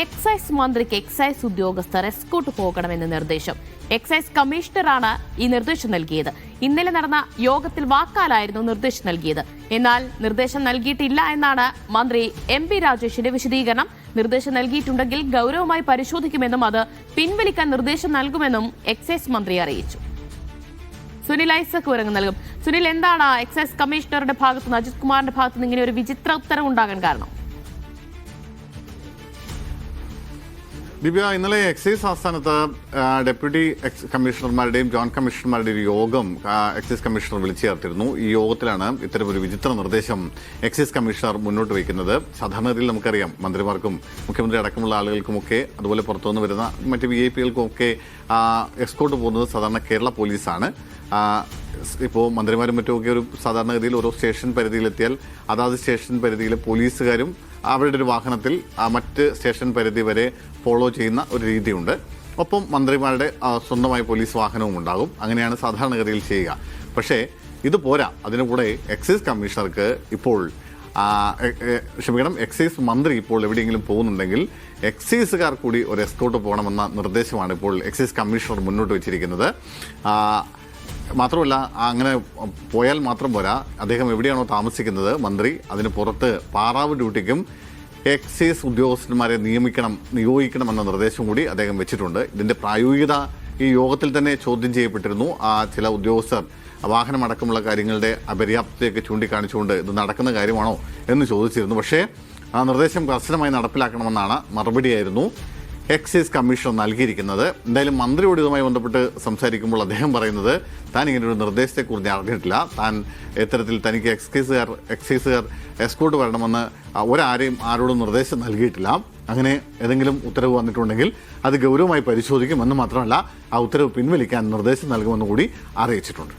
Excise മന്ത്രിക്ക് excise ഉദ്യോഗസ്ഥർ escort പോകണമെന്ന് നിർദ്ദേശം. എക്സൈസ് കമ്മീഷണറാണ് ഈ നിർദ്ദേശം നൽകിയത്. ഇന്നലെ നടന്ന യോഗത്തിൽ വാക്കാലായിരുന്നു നിർദ്ദേശം നൽകിയത്. എന്നാൽ നിർദ്ദേശം നൽകിയിട്ടില്ല എന്നാണ് മന്ത്രി MP രാജേഷിന്റെ വിശദീകരണം. നിർദ്ദേശം നൽകിയിട്ടുണ്ടെങ്കിൽ ഗൗരവമായി പരിശോധിക്കുമെന്നും അത് പിൻവലിക്കാൻ നിർദ്ദേശം നൽകുമെന്നും എക്സൈസ് മന്ത്രി അറിയിച്ചു. സുനിൽ ഐസക് വിവരങ്ങൾ നൽകും. സുനിൽ, എന്താണ് എക്സൈസ് കമ്മീഷണറുടെ ഭാഗത്തുനിന്ന്, അജിത് കുമാറിന്റെ ഭാഗത്തുനിന്ന് ഇങ്ങനെ ഒരു വിചിത്ര ഉത്തരവ് ഉണ്ടാകാൻ കാരണം? ദിവ്യ, ഇന്നലെ എക്സൈസ് ആസ്ഥാനത്ത് ഡെപ്യൂട്ടി കമ്മീഷണർമാരുടെയും ജോയിന്റ് കമ്മീഷണർമാരുടെയും ഒരു യോഗം എക്സൈസ് കമ്മീഷണർ വിളിച്ചു ചേർത്തിരുന്നു. ഈ യോഗത്തിലാണ് ഇത്തരമൊരു വിചിത്ര നിർദ്ദേശം എക്സൈസ് കമ്മീഷണർ മുന്നോട്ട് വയ്ക്കുന്നത്. സാധാരണഗതിയിൽ നമുക്കറിയാം, മന്ത്രിമാർക്കും മുഖ്യമന്ത്രി അടക്കമുള്ള ആളുകൾക്കുമൊക്കെ അതുപോലെ പുറത്തുനിന്ന് വരുന്ന മറ്റ് VIP-കൾക്കുമൊക്കെ എസ്കോർട്ട് പോകുന്നത് സാധാരണ കേരള പോലീസാണ്. ഇപ്പോൾ മന്ത്രിമാരും മറ്റുമൊക്കെ ഒരു സാധാരണഗതിയിൽ ഓരോ സ്റ്റേഷൻ പരിധിയിലെത്തിയാൽ അതാത് സ്റ്റേഷൻ പരിധിയിലെ പോലീസുകാരും അവരുടെ ഒരു വാഹനത്തിൽ മറ്റ് സ്റ്റേഷൻ പരിധി വരെ ഫോളോ ചെയ്യുന്ന ഒരു രീതിയുണ്ട്. ഒപ്പം മന്ത്രിമാരുടെ സ്വന്തമായ പോലീസ് വാഹനവും ഉണ്ടാകും. അങ്ങനെയാണ് സാധാരണഗതിയിൽ ചെയ്യുക. പക്ഷേ ഇത് പോരാ. അതിനു കൂടെ എക്സൈസ് കമ്മീഷണർക്ക് ഇപ്പോൾ എക്സൈസ് മന്ത്രി ഇപ്പോൾ എവിടെയെങ്കിലും പോകുന്നുണ്ടെങ്കിൽ എക്സൈസുകാർ കൂടി ഒരു എസ്കോർട്ട് പോകണമെന്ന നിർദ്ദേശമാണ് ഇപ്പോൾ എക്സൈസ് കമ്മീഷണർ മുന്നോട്ട് വെച്ചിരിക്കുന്നത്. മാത്രമല്ല, അങ്ങനെ പോയാൽ മാത്രം പോരാ, അദ്ദേഹം എവിടെയാണോ താമസിക്കുന്നത് മന്ത്രി, അതിന് പുറത്ത് പാറാവ് ഡ്യൂട്ടിക്കും എക്സൈസ് ഉദ്യോഗസ്ഥന്മാരെ നിയോഗിക്കണമെന്ന നിർദ്ദേശം കൂടി അദ്ദേഹം വെച്ചിട്ടുണ്ട്. ഇതിന്റെ പ്രായോഗികത ഈ യോഗത്തിൽ തന്നെ ചോദ്യം ചെയ്യപ്പെട്ടിരുന്നു. ചില ഉദ്യോഗസ്ഥർ വാഹനമടക്കമുള്ള കാര്യങ്ങളുടെ അപര്യാപ്തതയൊക്കെ ചൂണ്ടിക്കാണിച്ചുകൊണ്ട് ഇത് നടക്കുന്ന കാര്യമാണോ എന്ന് ചോദിച്ചിരുന്നു. പക്ഷേ ആ നിർദ്ദേശം കർശനമായി നടപ്പിലാക്കണമെന്നാണ് മറുപടിയായിരുന്നു എക്സൈസ് കമ്മീഷണർ നൽകിയിരിക്കുന്നത്. എന്തായാലും മന്ത്രിയോട് ഇതുമായി ബന്ധപ്പെട്ട് സംസാരിക്കുമ്പോൾ അദ്ദേഹം പറയുന്നത് താൻ ഇങ്ങനൊരു നിർദ്ദേശത്തെക്കുറിച്ച് അറിഞ്ഞിട്ടില്ല. താൻ ഇത്തരത്തിൽ തനിക്ക് എക്സൈസുകാർ എസ്കോർട്ട് വരണമെന്ന് ആരോടും നിർദ്ദേശം നൽകിയിട്ടില്ല. അങ്ങനെ ഏതെങ്കിലും ഉത്തരവ് വന്നിട്ടുണ്ടെങ്കിൽ അത് ഗൗരവമായി പരിശോധിക്കുമെന്ന് മാത്രമല്ല, ആ ഉത്തരവ് പിൻവലിക്കാൻ നിർദ്ദേശം നൽകുമെന്ന് കൂടി അറിയിച്ചിട്ടുണ്ട്.